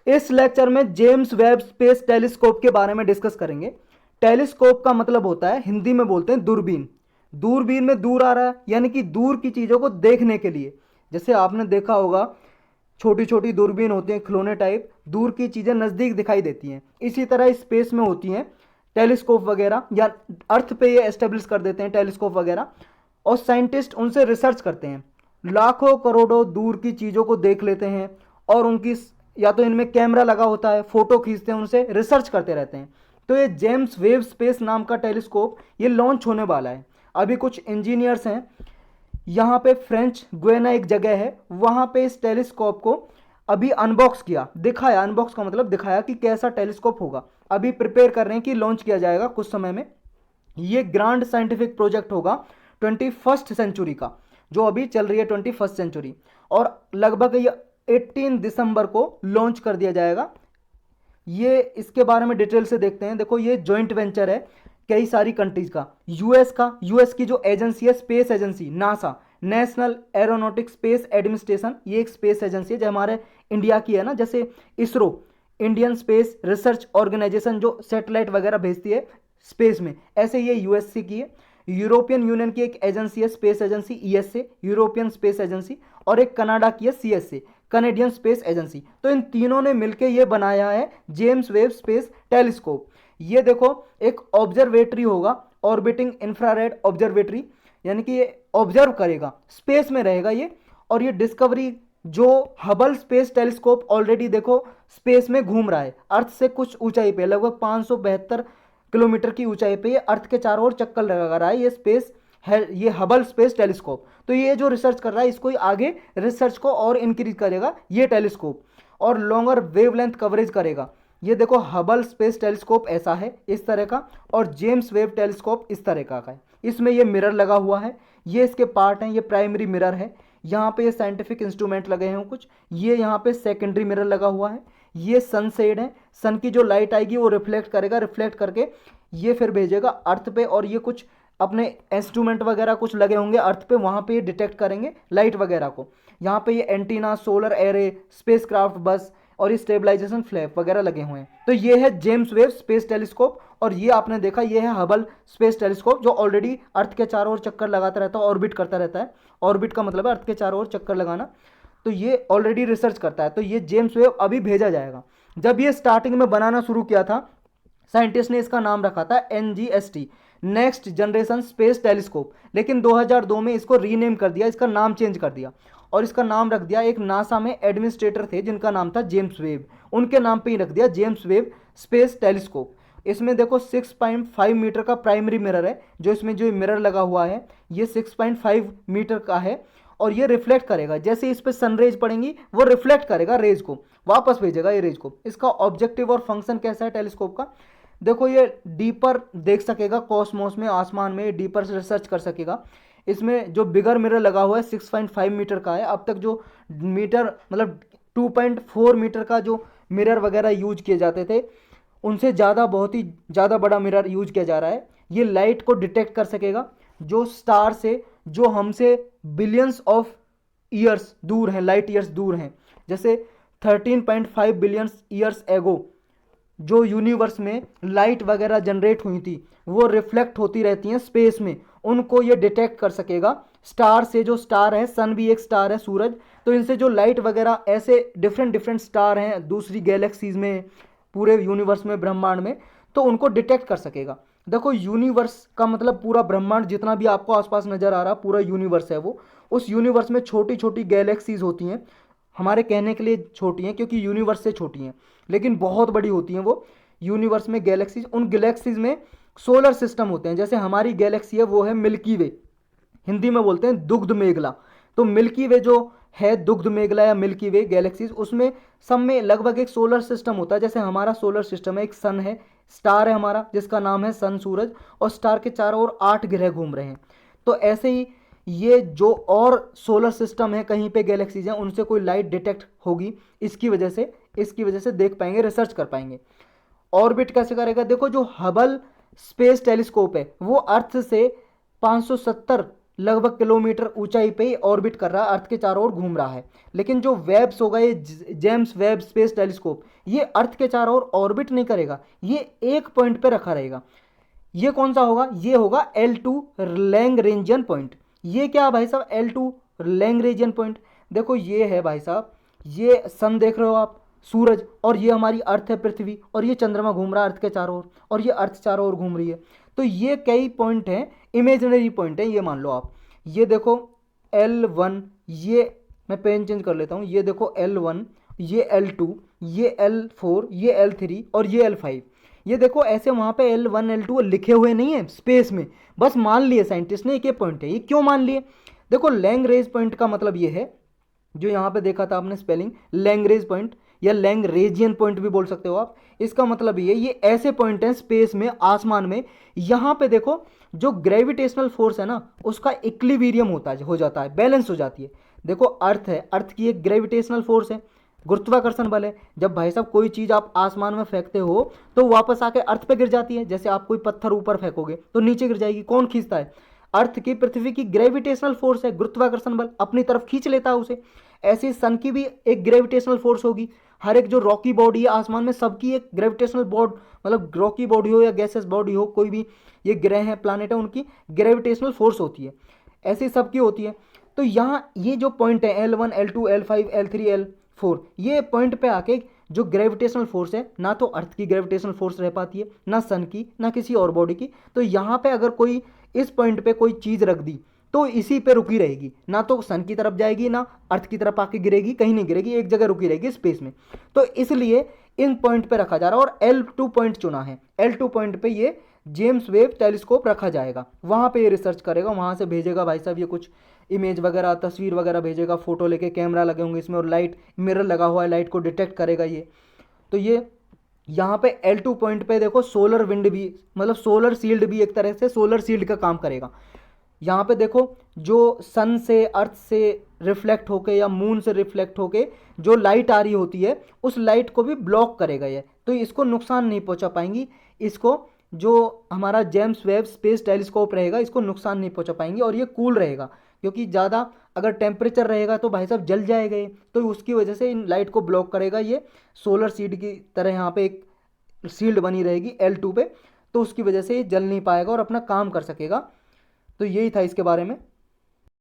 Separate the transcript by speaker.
Speaker 1: इस लेक्चर में James Webb space telescope के बारे में डिस्कस करेंगे। टेलीस्कोप का मतलब होता है, हिंदी में बोलते हैं दूरबीन। दूरबीन में दूर आ रहा है, यानी कि दूर की चीज़ों को देखने के लिए। जैसे आपने देखा होगा छोटी छोटी दूरबीन होती हैं खिलौने टाइप, दूर की चीज़ें नज़दीक दिखाई देती हैं। इसी तरह स्पेस में होती हैं टेलीस्कोप वगैरह, या अर्थ पे ये एस्टेब्लिश कर देते हैं टेलीस्कोप वगैरह, और साइंटिस्ट उनसे रिसर्च करते हैं, लाखों करोड़ों दूर की चीज़ों को देख लेते हैं, और उनकी या तो इनमें कैमरा लगा होता है, फोटो खींचते हैं, उनसे रिसर्च करते रहते हैं। तो ये जेम्स वेब स्पेस नाम का टेलीस्कोप ये लॉन्च होने वाला है। अभी कुछ इंजीनियर्स हैं यहाँ पे, फ्रेंच गुयाना एक जगह है, वहाँ पे इस टेलीस्कोप को अभी अनबॉक्स किया, दिखाया। अनबॉक्स का मतलब दिखाया कि कैसा टेलीस्कोप होगा। अभी प्रिपेयर कर रहे हैं कि लॉन्च किया जाएगा कुछ समय में। ये ग्रांड साइंटिफिक प्रोजेक्ट होगा 21st सेंचुरी का, जो अभी चल रही है 21st सेंचुरी, और लगभग ये 18 दिसंबर को लॉन्च कर दिया जाएगा। ये इसके बारे में डिटेल से देखते हैं। देखो, ये जॉइंट वेंचर है कई सारी कंट्रीज का। यूएस की जो एजेंसी है, space agency NASA, national aeronautic space administration, ये एक स्पेस एजेंसी है जो हमारे इंडिया की है ना। जैसे ISRO, Indian space research organisation, जो सैटेलाइट वगैरह भेजती है स्पेस में, ऐसे ये यूएससी की है। यूरोपियन यूनियन की एक एजेंसी है, space agency, ESA, European space agency, और एक कनाडा की है, सीएसए, कनेडियन स्पेस एजेंसी। तो इन तीनों ने मिलकर ये बनाया है जेम्स वेब स्पेस टेलीस्कोप। ये देखो, एक ऑब्जर्वेटरी होगा, ऑर्बिटिंग इंफ्रारेड ऑब्जर्वेटरी, यानी कि ये ऑब्जर्व करेगा, स्पेस में रहेगा ये। और ये डिस्कवरी, जो हबल स्पेस टेलीस्कोप ऑलरेडी देखो स्पेस में घूम रहा है, अर्थ से कुछ ऊंचाई पे, लगभग 572 किलोमीटर की ऊंचाई पे ये अर्थ के चारों ओर चक्कर लगा रहा है ये स्पेस है, ये हबल स्पेस टेलीस्कोप। तो ये जो रिसर्च कर रहा है, इसको आगे रिसर्च को और इंक्रीज करेगा ये टेलीस्कोप, और लॉन्गर वेवलेंथ कवरेज करेगा। ये देखो, हबल स्पेस टेलीस्कोप ऐसा है, इस तरह का, और जेम्स वेब टेलीस्कोप इस तरह का है। इसमें ये मिरर लगा हुआ है, ये इसके पार्ट हैं, ये प्राइमरी मिरर है, यहाँ पे ये साइंटिफिक इंस्ट्रूमेंट लगे हैं कुछ, ये यहाँ पे सेकेंडरी मिरर लगा हुआ है, ये सन शेड है, सन की जो लाइट आएगी वो रिफ्लेक्ट करेगा, रिफ्लेक्ट करके ये फिर भेजेगा अर्थ पे, और ये कुछ अपने इंस्ट्रूमेंट वगैरह कुछ लगे होंगे अर्थ पे, वहाँ पे ये डिटेक्ट करेंगे लाइट वगैरह को। यहाँ पे ये एंटीना, सोलर एरे, स्पेसक्राफ्ट बस, और ये स्टेबलाइजेशन फ्लैप वगैरह लगे हुए हैं। तो ये है जेम्स वेब स्पेस टेलीस्कोप, और ये आपने देखा, ये है हबल स्पेस टेलीस्कोप, जो ऑलरेडी अर्थ के चारों ओर चक्कर लगाता रहता है, ऑर्बिट करता रहता है। ऑर्बिट का मतलब है अर्थ के चारों ओर चक्कर लगाना। तो ये ऑलरेडी रिसर्च करता है। तो ये जेम्स वेब अभी भेजा जाएगा। जब ये स्टार्टिंग में बनाना शुरू किया था, साइंटिस्ट ने इसका नाम रखा था NGST, next generation space telescope, लेकिन 2002 में इसको रीनेम कर दिया, इसका नाम चेंज कर दिया, और इसका नाम रख दिया, एक नासा में एडमिनिस्ट्रेटर थे जिनका नाम था जेम्स वेब, उनके नाम पे ही रख दिया जेम्स वेब स्पेस टेलीस्कोप। इसमें देखो 6.5 मीटर का प्राइमरी मिरर है, जो इसमें जो मिरर लगा हुआ है ये 6.5 मीटर का है, और ये रिफ्लेक्ट करेगा, जैसे इस पर सनरेज पड़ेंगी वो रिफ्लेक्ट करेगा रेज को, वापस भेजेगा ये रेज को। इसका ऑब्जेक्टिव और फंक्शन कैसा है टेलीस्कोप का, देखो, ये डीपर देख सकेगा, कॉस्मोस में, आसमान में डीपर से रिसर्च कर सकेगा। इसमें जो बिगर मिरर लगा हुआ है 6.5 मीटर का है। अब तक जो मीटर मतलब 2.4 मीटर का जो मिरर वगैरह यूज किए जाते थे, उनसे ज़्यादा, बहुत ही ज़्यादा बड़ा मिरर यूज किया जा रहा है। ये लाइट को डिटेक्ट कर सकेगा, जो स्टार से, जो हमसे बिलियंस ऑफ ईयर्स दूर हैं, लाइट ईयर्स दूर हैं, जैसे 13.5 बिलियंस ईयर्स एगो जो यूनिवर्स में लाइट वगैरह जनरेट हुई थी, वो रिफ्लेक्ट होती रहती हैं स्पेस में, उनको ये डिटेक्ट कर सकेगा। स्टार से, जो स्टार है, सन भी एक स्टार है, सूरज, तो इनसे जो लाइट वगैरह, ऐसे डिफरेंट डिफरेंट स्टार हैं दूसरी गैलेक्सीज में, पूरे यूनिवर्स में, ब्रह्मांड में, तो उनको डिटेक्ट कर सकेगा। देखो, यूनिवर्स का मतलब पूरा ब्रह्मांड, जितना भी आपको आसपास नजर आ रहा पूरा यूनिवर्स है वो। उस यूनिवर्स में छोटी छोटी गैलेक्सीज होती हैं, हमारे कहने के लिए छोटी हैं क्योंकि यूनिवर्स से छोटी हैं, लेकिन बहुत बड़ी होती हैं वो यूनिवर्स में गैलेक्सीज। उन गैलेक्सीज में सोलर सिस्टम होते हैं, जैसे हमारी गैलेक्सी है वो है मिल्की वे, हिंदी में बोलते हैं दुग्ध मेघला। तो मिल्की वे जो है, दुग्ध मेघला या मिल्की वे गैलेक्सीज, उसमें सब में लगभग एक सोलर सिस्टम होता है। जैसे हमारा सोलर सिस्टम है, एक सन है, स्टार है हमारा जिसका नाम है सन, सूरज, और स्टार के चारों ओर 8 ग्रह घूम रहे हैं। तो ऐसे ही ये जो और सोलर सिस्टम है, कहीं पे गैलेक्सीज हैं, उनसे कोई लाइट डिटेक्ट होगी, इसकी वजह से देख पाएंगे, रिसर्च कर पाएंगे। ऑर्बिट कैसे करेगा, देखो, जो हबल स्पेस टेलीस्कोप है वो अर्थ से 570 लगभग किलोमीटर ऊंचाई पे ऑर्बिट कर रहा है, अर्थ के चारों ओर घूम रहा है। लेकिन जो वेब्स होगा, ये जेम्स वेब स्पेस टेलीस्कोप, ये अर्थ के चारों ओर ऑर्बिट नहीं करेगा, ये एक पॉइंट पे रखा रहेगा। ये कौन सा होगा? ये होगा L2 लैग्रेंजियन पॉइंट। ये क्या है भाई साहब? L2 Lagrangian point. देखो ये है भाई साहब, ये सन देख रहे हो आप, सूरज, और ये हमारी अर्थ है पृथ्वी, और ये चंद्रमा घूम रहा है अर्थ के चारों ओर, और ये अर्थ चारों ओर घूम रही है। तो ये कई पॉइंट हैं, इमेजिनरी पॉइंट है, ये मान लो आप। ये देखो L1, ये मैं पेन चेंज कर लेता हूँ, ये देखो L1, ये L2, ये L4, ये L3 और ये L5। ये देखो ऐसे वहाँ पे L1 L2 लिखे हुए नहीं है स्पेस में, बस मान लिए साइंटिस्ट ने एक ये पॉइंट है। ये क्यों मान लिए? देखो लैंग्रेज पॉइंट का मतलब ये है, जो यहाँ पे देखा था आपने स्पेलिंग, लैंग्रेज पॉइंट या लैंग्रेजियन पॉइंट भी बोल सकते हो आप। इसका मतलब ये ऐसे पॉइंट हैं स्पेस में, आसमान में, यहाँ पे देखो जो ग्रेविटेशनल फोर्स है ना, उसका इक्विलिब्रियम होता है, हो जाता है, बैलेंस हो जाती है। देखो अर्थ है, अर्थ की एक ग्रेविटेशनल फोर्स है, गुरुत्वाकर्षण बल है। जब भाई साहब कोई चीज़ आप आसमान में फेंकते हो तो वापस आके अर्थ पे गिर जाती है। जैसे आप कोई पत्थर ऊपर फेंकोगे तो नीचे गिर जाएगी, कौन खींचता है? अर्थ की, पृथ्वी की ग्रेविटेशनल फोर्स है, गुरुत्वाकर्षण बल अपनी तरफ खींच लेता है उसे। ऐसे सन की भी एक ग्रेविटेशनल फोर्स होगी। हर एक जो रॉकी बॉडी है आसमान में, सबकी एक ग्रेविटेशनल बॉडी, मतलब रॉकी बॉडी हो या गैसेस बॉडी हो, कोई भी ये ग्रह है, प्लानिट है, उनकी ग्रेविटेशनल फोर्स होती है, ऐसी सबकी होती है। तो यहाँ ये जो पॉइंट है L1 L2 L5 L3 L4, ये पॉइंट पे आके जो ग्रेविटेशनल फोर्स है, ना तो अर्थ की ग्रेविटेशनल फोर्स रह पाती है, ना सन की, ना किसी और बॉडी की। तो यहाँ पे अगर कोई इस पॉइंट पे कोई चीज़ रख दी तो इसी पे रुकी रहेगी, ना तो सन की तरफ जाएगी ना अर्थ की तरफ आके गिरेगी, कहीं नहीं गिरेगी, एक जगह रुकी रहेगी स्पेस में। तो इसलिए इन पॉइंट पे रखा जा रहा है, और L2 पॉइंट चुना है। L2 पॉइंट पे ये जेम्स वेब टेलीस्कोप रखा जाएगा, वहाँ पे ये रिसर्च करेगा, वहाँ से भेजेगा भाई साहब ये कुछ इमेज वगैरह, तस्वीर वगैरह भेजेगा, फोटो लेके, कैमरा लगे होंगे इसमें, और लाइट मिरर लगा हुआ है, लाइट को डिटेक्ट करेगा ये। तो ये यहाँ पे L2 पॉइंट पे देखो सोलर विंड भी, मतलब सोलर सील्ड भी, एक तरह से सोलर सील्ड का काम करेगा। यहाँ पे देखो जो सन से, अर्थ से रिफ्लेक्ट होके या मून से रिफ्लेक्ट होके जो लाइट आ रही होती है, उस लाइट को भी ब्लॉक करेगा ये, तो इसको नुकसान नहीं पहुंचा पाएंगी। इसको जो हमारा जेम्स वेब स्पेस टेलीस्कोप रहेगा, इसको नुकसान नहीं पहुंचा पाएंगी, और ये कूल रहेगा, क्योंकि ज़्यादा अगर टेम्परेचर रहेगा तो भाई साहब जल जाएगा ये, तो उसकी वजह से इन लाइट को ब्लॉक करेगा ये। सोलर सीड की तरह यहाँ पे एक सील्ड बनी रहेगी L2 पे, तो उसकी वजह से ये जल नहीं पाएगा और अपना काम कर सकेगा। तो यही था इसके बारे में।